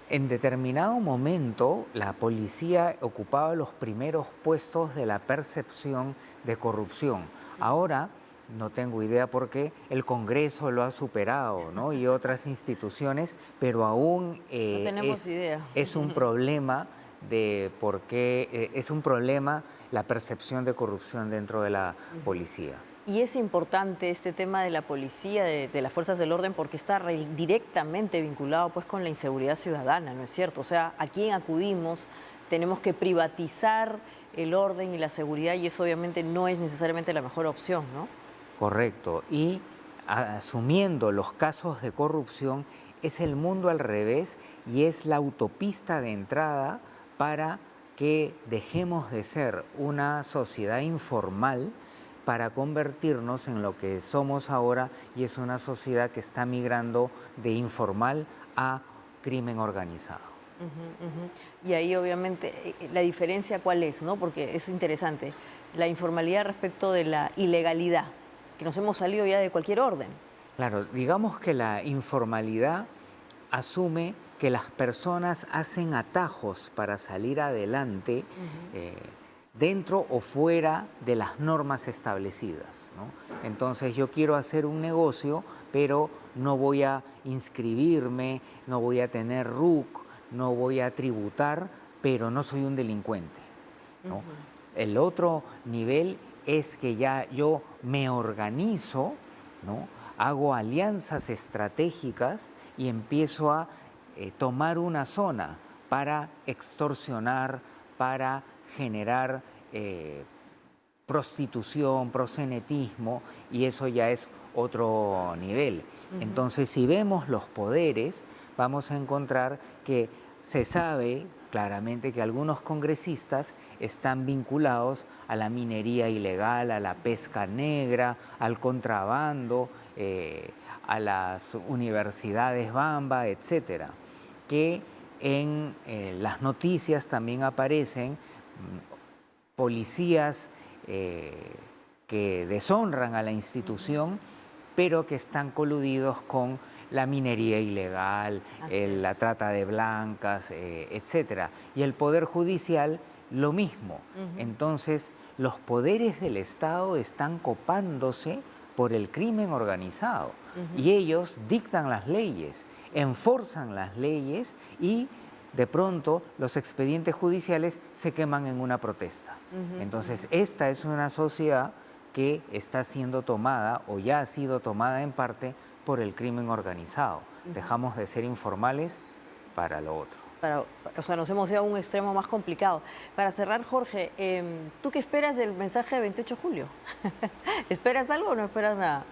En determinado momento, la policía ocupaba los primeros puestos de la percepción de corrupción. Ahora, no tengo idea por qué, el Congreso lo ha superado, ¿no? Y otras instituciones, pero aún No tenemos idea. es un problema de por qué, es un problema la percepción de corrupción dentro de la policía. Y es importante este tema de la policía, de las fuerzas del orden, porque está directamente vinculado pues, con la inseguridad ciudadana, ¿no es cierto? O sea, ¿a quién acudimos? Tenemos que privatizar el orden y la seguridad y eso obviamente no es necesariamente la mejor opción, ¿no? Correcto. Y asumiendo los casos de corrupción, es el mundo al revés y es la autopista de entrada para que dejemos de ser una sociedad informal para convertirnos en lo que somos ahora y es una sociedad que está migrando de informal a crimen organizado. Y ahí obviamente la diferencia cuál es, ¿no? Porque es interesante, la informalidad respecto de la ilegalidad, que nos hemos salido ya de cualquier orden. Claro, digamos que la informalidad asume que las personas hacen atajos para salir adelante dentro o fuera de las normas establecidas, ¿no? Entonces yo quiero hacer un negocio, pero no voy a inscribirme, no voy a tener RUC, no voy a tributar, pero no soy un delincuente, ¿no? El otro nivel es que ya yo me organizo, ¿no? Hago alianzas estratégicas y empiezo a tomar una zona para extorsionar, para generar prostitución, proxenetismo, y eso ya es otro nivel. Entonces, si vemos los poderes, vamos a encontrar que se sabe claramente que algunos congresistas están vinculados a la minería ilegal, a la pesca negra, al contrabando, a las universidades Bamba, etcétera, que en las noticias también aparecen policías que deshonran a la institución, pero que están coludidos con la minería ilegal, la trata de blancas, etcétera. Y el Poder Judicial, lo mismo. Entonces, los poderes del Estado están copándose por el crimen organizado. Y ellos dictan las leyes, enforzan las leyes y de pronto los expedientes judiciales se queman en una protesta. Entonces, esta es una sociedad que está siendo tomada o ya ha sido tomada en parte por el crimen organizado. Dejamos de ser informales para lo otro. O sea, nos hemos ido a un extremo más complicado. Para cerrar, Jorge, ¿tú qué esperas del mensaje de 28 de julio? ¿Esperas algo o no esperas nada?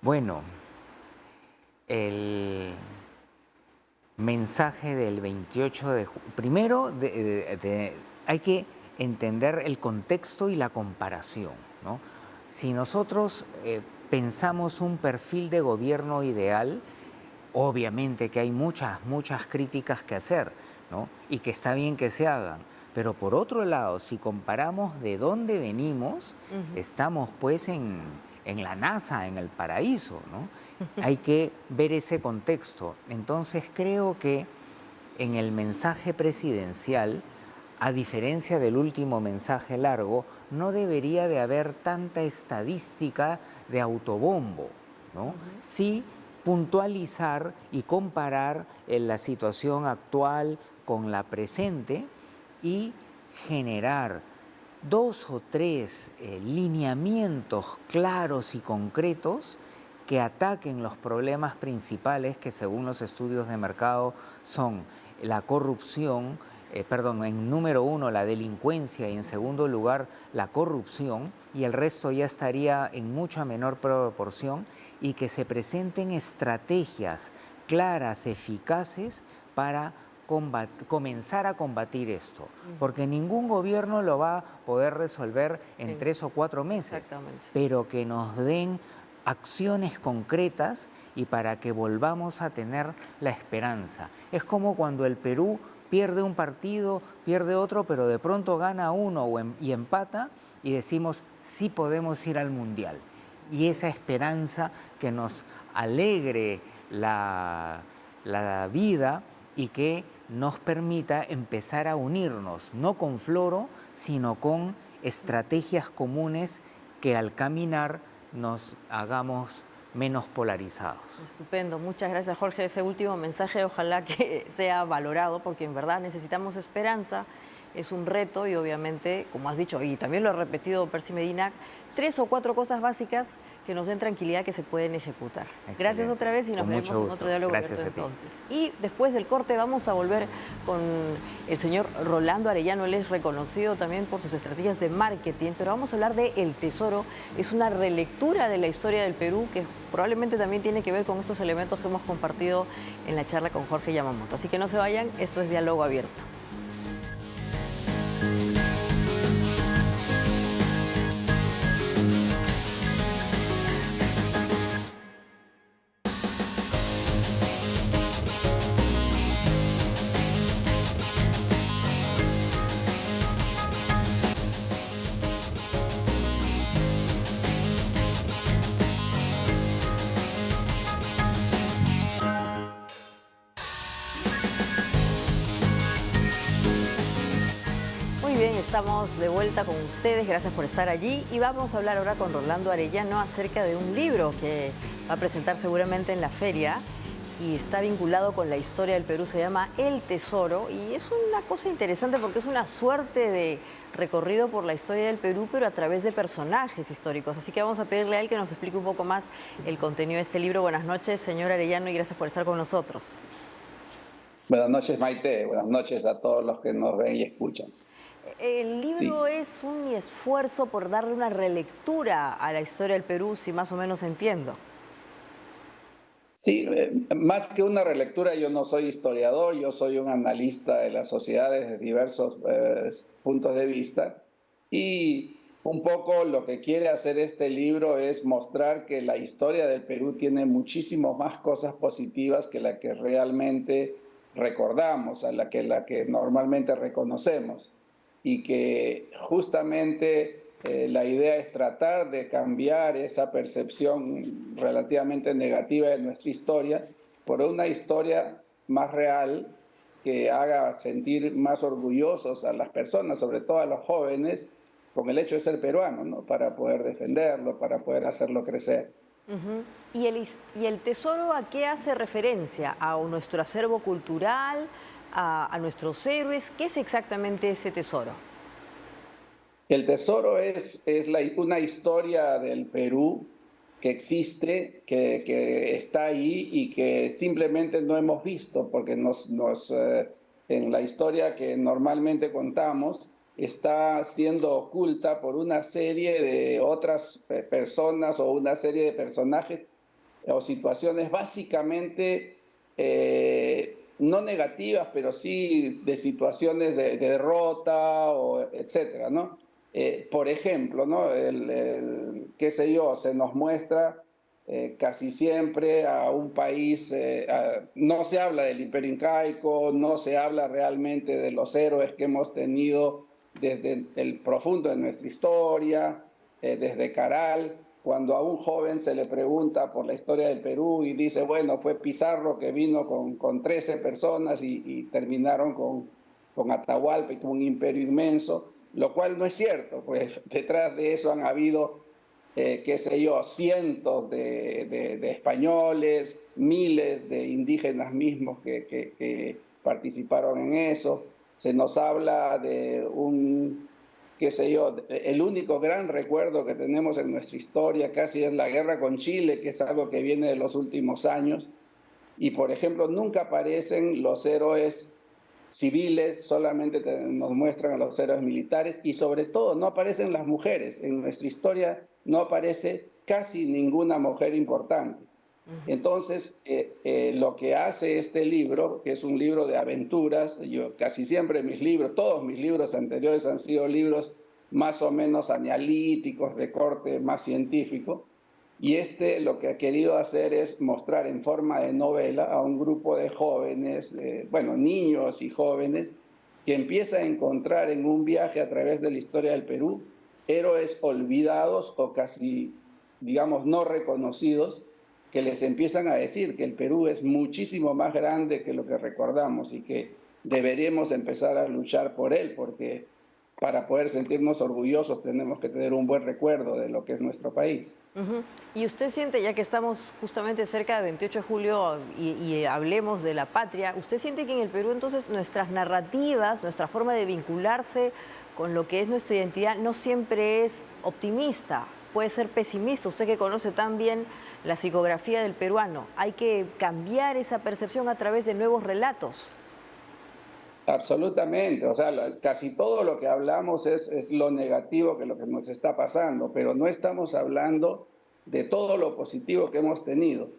Bueno, el mensaje del 28 de julio... Primero, hay que entender el contexto y la comparación, ¿no? Si nosotros pensamos un perfil de gobierno ideal, obviamente que hay muchas críticas que hacer, ¿no? Y que está bien que se hagan. Pero por otro lado, si comparamos de dónde venimos, estamos pues en la NASA, en el paraíso, ¿no? Hay que ver ese contexto. Entonces creo que en el mensaje presidencial, a diferencia del último mensaje largo, no debería de haber tanta estadística de autobombo, ¿no? Sí puntualizar y comparar la situación actual con la presente y generar 2 o 3 lineamientos claros y concretos que ataquen los problemas principales que según los estudios de mercado son la corrupción, en número 1 la delincuencia y en segundo lugar la corrupción, y el resto ya estaría en mucha menor proporción, y que se presenten estrategias claras, eficaces para comenzar a combatir esto, porque ningún gobierno lo va a poder resolver en 3 o 4 meses, pero que nos den acciones concretas y para que volvamos a tener la esperanza. Es como cuando el Perú pierde un partido, pierde otro, pero de pronto gana uno y empata y decimos, sí podemos ir al Mundial. Y esa esperanza que nos alegre la vida y que nos permita empezar a unirnos, no con floro, sino con estrategias comunes que al caminar nos hagamos menos polarizados. Estupendo, muchas gracias Jorge. Ese último mensaje ojalá que sea valorado, porque en verdad necesitamos esperanza, es un reto y obviamente, como has dicho, y también lo ha repetido Percy Medina, 3 o 4 cosas básicas que nos den tranquilidad que se pueden ejecutar. Excelente. Gracias otra vez y nos vemos en otro diálogo abierto entonces. Y después del corte vamos a volver con el señor Rolando Arellano. Él es reconocido también por sus estrategias de marketing, pero vamos a hablar de El Tesoro. Es una relectura de la historia del Perú que probablemente también tiene que ver con estos elementos que hemos compartido en la charla con Jorge Yamamoto. Así que no se vayan, esto es Diálogo Abierto. Estamos de vuelta con ustedes, gracias por estar allí y vamos a hablar ahora con Rolando Arellano acerca de un libro que va a presentar seguramente en la feria y está vinculado con la historia del Perú, se llama El Tesoro y es una cosa interesante porque es una suerte de recorrido por la historia del Perú, pero a través de personajes históricos, así que vamos a pedirle a él que nos explique un poco más el contenido de este libro. Buenas noches, señor Arellano, y gracias por estar con nosotros. Buenas noches, Maite, buenas noches a todos los que nos ven y escuchan. El libro es un esfuerzo por darle una relectura a la historia del Perú, si más o menos entiendo. Sí, más que una relectura, yo no soy historiador, yo soy un analista de las sociedades de diversos puntos de vista. Y un poco lo que quiere hacer este libro es mostrar que la historia del Perú tiene muchísimas más cosas positivas que la que realmente recordamos, a la que normalmente reconocemos. Y que justamente la idea es tratar de cambiar esa percepción relativamente negativa de nuestra historia por una historia más real que haga sentir más orgullosos a las personas, sobre todo a los jóvenes, con el hecho de ser peruano, ¿no? Para poder defenderlo, para poder hacerlo crecer. ¿Y el tesoro a qué hace referencia? ¿A nuestro acervo cultural? A nuestros héroes? ¿Qué es exactamente ese tesoro? El tesoro es una historia del Perú que existe, que está ahí y que simplemente no hemos visto, porque en la historia que normalmente contamos está siendo oculta por una serie de otras personas o una serie de personajes o situaciones básicamente no negativas, pero sí de situaciones de derrota, o etcétera, ¿no? Por ejemplo, ¿no? Qué sé yo, se nos muestra casi siempre a un país, no se habla del Imperio Incaico, no se habla realmente de los héroes que hemos tenido desde el profundo de nuestra historia, desde Caral. Cuando a un joven se le pregunta por la historia del Perú y dice, bueno, fue Pizarro que vino con 13 personas y terminaron con Atahualpa y con un imperio inmenso, lo cual no es cierto, pues detrás de eso han habido, qué sé yo, cientos de españoles, miles de indígenas mismos que participaron en eso. Se nos habla de qué sé yo, el único gran recuerdo que tenemos en nuestra historia casi es la guerra con Chile, que es algo que viene de los últimos años. Y, por ejemplo, nunca aparecen los héroes civiles, solamente nos muestran a los héroes militares y sobre todo no aparecen las mujeres. En nuestra historia no aparece casi ninguna mujer importante. Entonces, lo que hace este libro, que es un libro de aventuras, yo casi siempre mis libros, todos mis libros anteriores han sido libros más o menos analíticos, de corte más científico, y este lo que ha querido hacer es mostrar en forma de novela a un grupo de jóvenes, bueno, niños y jóvenes, que empieza a encontrar en un viaje a través de la historia del Perú héroes olvidados o casi, digamos, no reconocidos, que les empiezan a decir que el Perú es muchísimo más grande que lo que recordamos y que deberíamos empezar a luchar por él, porque para poder sentirnos orgullosos tenemos que tener un buen recuerdo de lo que es nuestro país. Y usted siente, ya que estamos justamente cerca del 28 de julio y hablemos de la patria, ¿usted siente que en el Perú entonces nuestras narrativas, nuestra forma de vincularse con lo que es nuestra identidad no siempre es optimista, puede ser pesimista? Usted que conoce tan bien la psicografía del peruano, hay que cambiar esa percepción a través de nuevos relatos. Absolutamente, o sea, casi todo lo que hablamos es lo negativo que lo que nos está pasando, pero no estamos hablando de todo lo positivo que hemos tenido.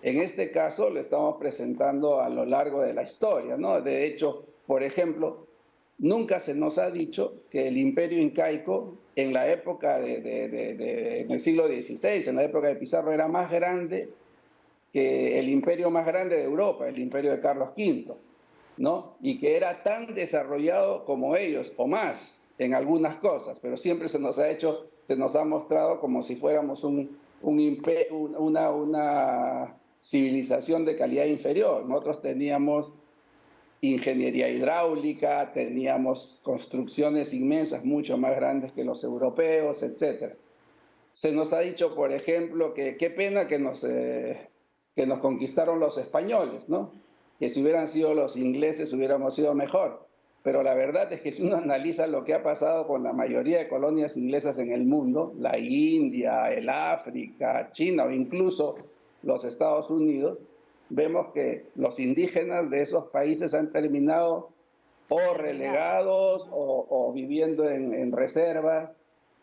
En este caso lo estamos presentando a lo largo de la historia, ¿no? De hecho, por ejemplo, nunca se nos ha dicho que el Imperio Incaico en la época del siglo XVI, en la época de Pizarro, era más grande que el imperio más grande de Europa, el imperio de Carlos V, ¿no? Y que era tan desarrollado como ellos, o más, en algunas cosas, pero siempre se nos ha mostrado como si fuéramos una civilización de calidad inferior. Nosotros teníamos ingeniería hidráulica, teníamos construcciones inmensas, mucho más grandes que los europeos, etc. Se nos ha dicho, por ejemplo, que qué pena que nos conquistaron los españoles, ¿no? Que si hubieran sido los ingleses hubiéramos sido mejor. Pero la verdad es que si uno analiza lo que ha pasado con la mayoría de colonias inglesas en el mundo, la India, el África, China o incluso los Estados Unidos, vemos que los indígenas de esos países han terminado o relegados o viviendo en reservas,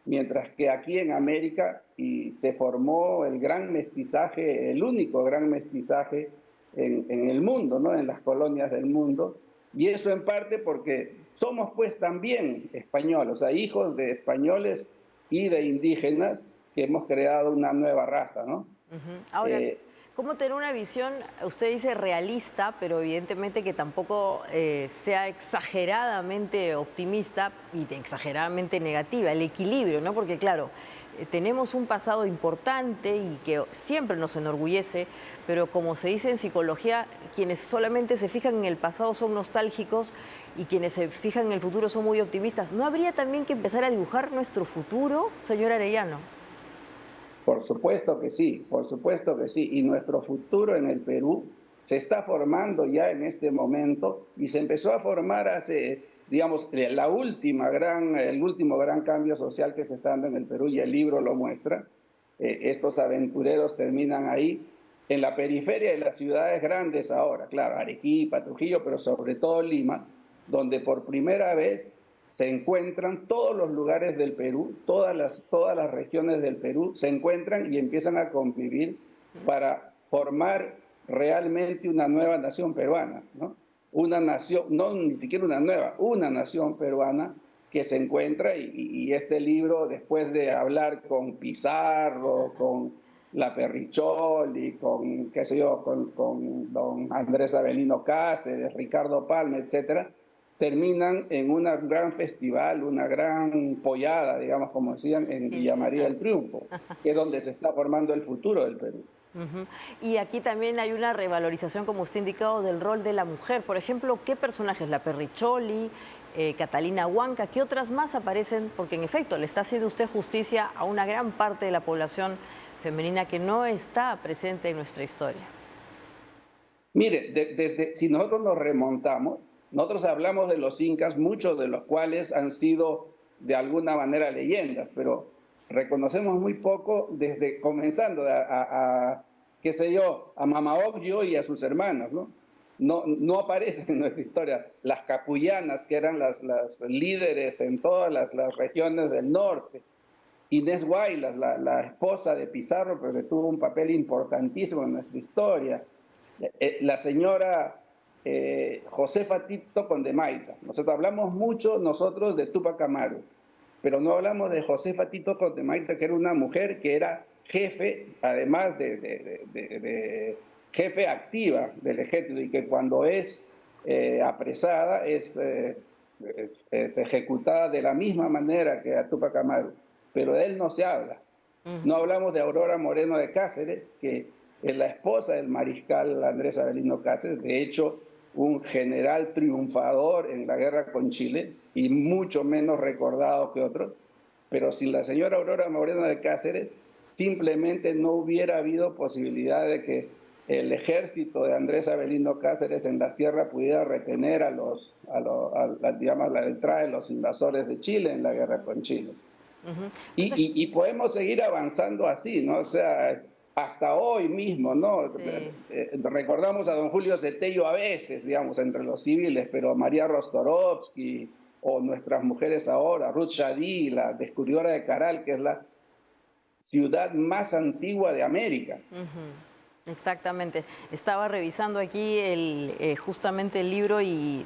mientras que aquí en América se formó el gran mestizaje, el único gran mestizaje en el mundo, ¿no? En las colonias del mundo, y eso en parte porque somos pues también españoles, o sea, hijos de españoles y de indígenas que hemos creado una nueva raza, ¿no? Ahora, ¿cómo tener una visión, usted dice realista, pero evidentemente que tampoco sea exageradamente optimista y exageradamente negativa, el equilibrio, ¿no? Porque claro, tenemos un pasado importante y que siempre nos enorgullece, pero como se dice en psicología, quienes solamente se fijan en el pasado son nostálgicos y quienes se fijan en el futuro son muy optimistas. ¿No habría también que empezar a dibujar nuestro futuro, señor Arellano? Por supuesto que sí, por supuesto que sí. Y nuestro futuro en el Perú se está formando ya en este momento y se empezó a formar hace, digamos, el último gran cambio social que se está dando en el Perú, y el libro lo muestra. Estos aventureros terminan ahí, en la periferia de las ciudades grandes ahora, claro, Arequipa, Trujillo, pero sobre todo Lima, donde por primera vez se encuentran todos los lugares del Perú, todas las regiones del Perú se encuentran y empiezan a convivir para formar realmente una nueva nación peruana, ¿no? una nación, no ni siquiera una nueva, una nación peruana que se encuentra y este libro, después de hablar con Pizarro, con la Perricholi, con, qué sé yo, con don Andrés Avelino Cáceres, Ricardo Palma, etcétera, terminan en un gran festival, una gran pollada, digamos, como decían, en Villa María del Triunfo, que es donde se está formando el futuro del Perú. Y aquí también hay una revalorización, como usted ha indicado, del rol de la mujer. Por ejemplo, ¿qué personajes? La Perricholi, Catalina Huanca, ¿qué otras más aparecen? Porque en efecto, le está haciendo usted justicia a una gran parte de la población femenina que no está presente en nuestra historia. Mire, si nosotros nos remontamos, nosotros hablamos de los incas, muchos de los cuales han sido de alguna manera leyendas, pero reconocemos muy poco desde comenzando qué sé yo, a Mama Ocllo y a sus hermanos, ¿no? No aparecen en nuestra historia. Las capullanas, que eran las líderes en todas las regiones del norte. Inés Guaylas, la esposa de Pizarro, pero que tuvo un papel importantísimo en nuestra historia. La señora Josefa Tito Condemaita. Nosotros hablamos mucho de Tupac Amaru, pero no hablamos de Josefa Tito Condemaita, que era una mujer que era jefe, además de jefe activa del ejército, y que cuando es apresada es ejecutada de la misma manera que a Tupac Amaru, pero de él no se habla. No hablamos de Aurora Moreno de Cáceres, que es la esposa del mariscal Andrés Avelino Cáceres, de hecho un general triunfador en la guerra con Chile y mucho menos recordado que otros, pero sin la señora Aurora Moreno de Cáceres simplemente no hubiera habido posibilidad de que el ejército de Andrés Avelino Cáceres en la sierra pudiera retener digamos, la entrada de los invasores de Chile en la guerra con Chile. Y podemos seguir avanzando así, ¿no? O sea, hasta hoy mismo, ¿no? Sí. Recordamos a don Julio Cetello a veces, digamos, entre los civiles, pero María Rostorovsky o nuestras mujeres ahora, Ruth Shadí, la descubridora de Caral, que es la ciudad más antigua de América. Exactamente. Estaba revisando aquí justamente el libro y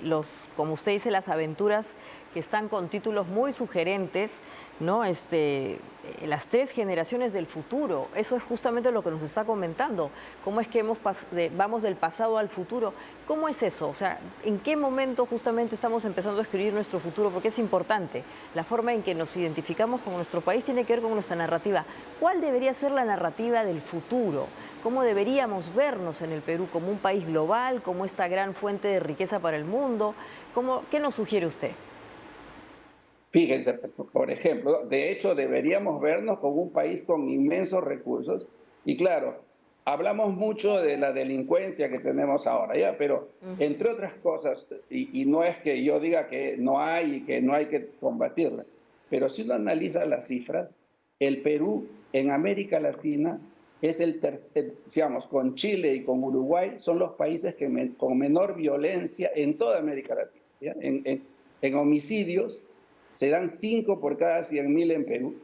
como usted dice, las aventuras que están con títulos muy sugerentes, ¿no? Las 3 generaciones del futuro. Eso es justamente lo que nos está comentando. ¿Cómo es que vamos del pasado al futuro? ¿Cómo es eso? O sea, ¿en qué momento justamente estamos empezando a escribir nuestro futuro? Porque es importante. La forma en que nos identificamos con nuestro país tiene que ver con nuestra narrativa. ¿Cuál debería ser la narrativa del futuro? ¿Cómo deberíamos vernos en el Perú como un país global, como esta gran fuente de riqueza para el mundo? ¿Qué nos sugiere usted? Fíjense, por ejemplo, de hecho deberíamos vernos como un país con inmensos recursos y claro, hablamos mucho de la delincuencia que tenemos ahora, ¿ya? Pero entre otras cosas, y no es que yo diga que no hay y que no hay que combatirla, pero si uno analiza las cifras, el Perú en América Latina es el tercer, digamos, con Chile y con Uruguay, son los países con menor violencia en toda América Latina, ¿ya? En homicidios se dan 5 por cada 100.000 en Perú,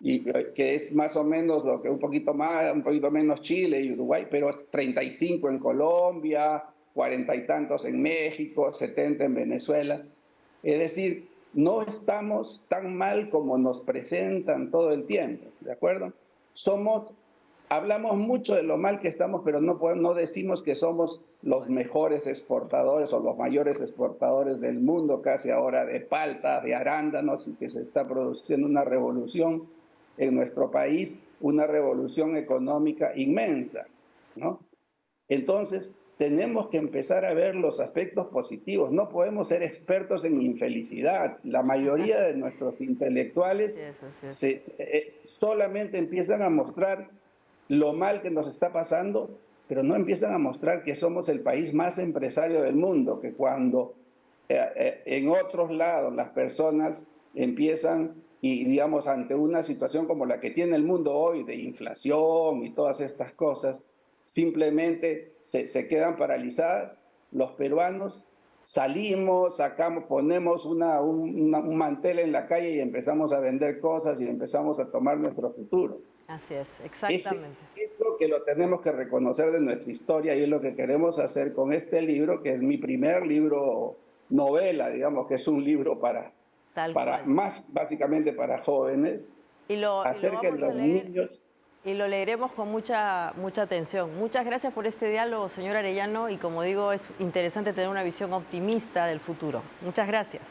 y que es más o menos lo que un poquito menos Chile y Uruguay, pero es 35 en Colombia, 40 y tantos en México, 70 en Venezuela. Es decir, no estamos tan mal como nos presentan todo el tiempo, ¿de acuerdo? Hablamos mucho de lo mal que estamos, pero no decimos que somos los mejores exportadores o los mayores exportadores del mundo, casi ahora de palta, de arándanos, y que se está produciendo una revolución en nuestro país, una revolución económica inmensa, ¿no? Entonces, tenemos que empezar a ver los aspectos positivos. No podemos ser expertos en infelicidad. La mayoría de nuestros intelectuales solamente empiezan a mostrar lo mal que nos está pasando, pero no empiezan a mostrar que somos el país más empresario del mundo, que cuando en otros lados las personas empiezan, y digamos, ante una situación como la que tiene el mundo hoy, de inflación y todas estas cosas, simplemente se quedan paralizadas, los peruanos salimos, ponemos un mantel en la calle y empezamos a vender cosas y empezamos a tomar nuestro futuro. Así es, exactamente. Es lo creo que lo tenemos que reconocer de nuestra historia y es lo que queremos hacer con este libro, que es mi primer libro novela, digamos, que es un libro para más básicamente para jóvenes, hacer que los niños... Y lo leeremos con mucha atención. Muchas gracias por este diálogo, señor Arellano, y como digo, es interesante tener una visión optimista del futuro. Muchas gracias.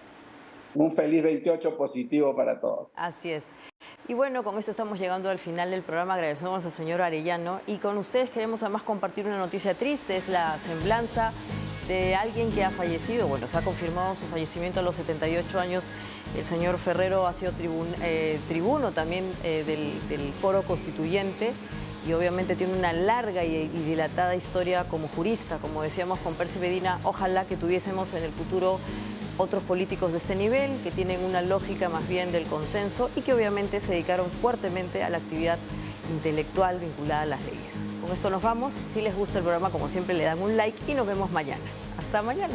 Un feliz 28 positivo para todos. Así es. Y bueno, con esto estamos llegando al final del programa. Agradecemos al señor Arellano y con ustedes queremos además compartir una noticia triste. Es la semblanza de alguien que ha fallecido. Bueno, se ha confirmado su fallecimiento a los 78 años. El señor Ferrero ha sido tribuno también del Foro Constituyente y obviamente tiene una larga y dilatada historia como jurista. Como decíamos con Percy Medina, ojalá que tuviésemos en el futuro otros políticos de este nivel que tienen una lógica más bien del consenso y que obviamente se dedicaron fuertemente a la actividad intelectual vinculada a las leyes. Con esto nos vamos. Si les gusta el programa, como siempre, le dan un like y nos vemos mañana. Hasta mañana.